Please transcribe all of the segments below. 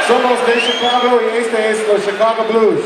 Somos de Chicago y este es los Chicago Blues.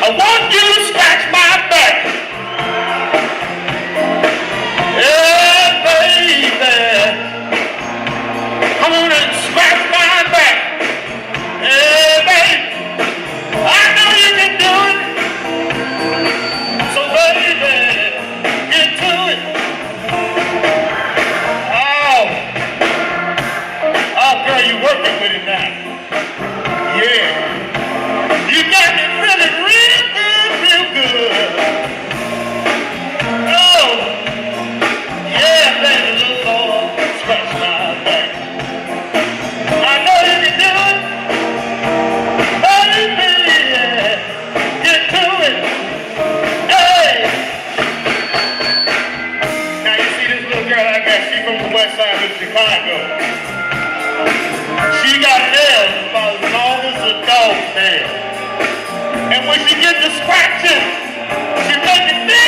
I want you to scratch my back. Yeah, baby. I want to scratch my back. Yeah, baby. I know you can do it. So, baby, get to it. Oh, girl, you working with it now. Yeah. You got me feeling real good, real good. Oh, yeah, baby, little Lord, scratch my back. I know you can do it. Baby, yeah. Get to it. Hey. Now you see this little girl I got, she from the west side of Chicago. She got nails about as long as a dog's nail. And when she gets to scratching, she makes it feel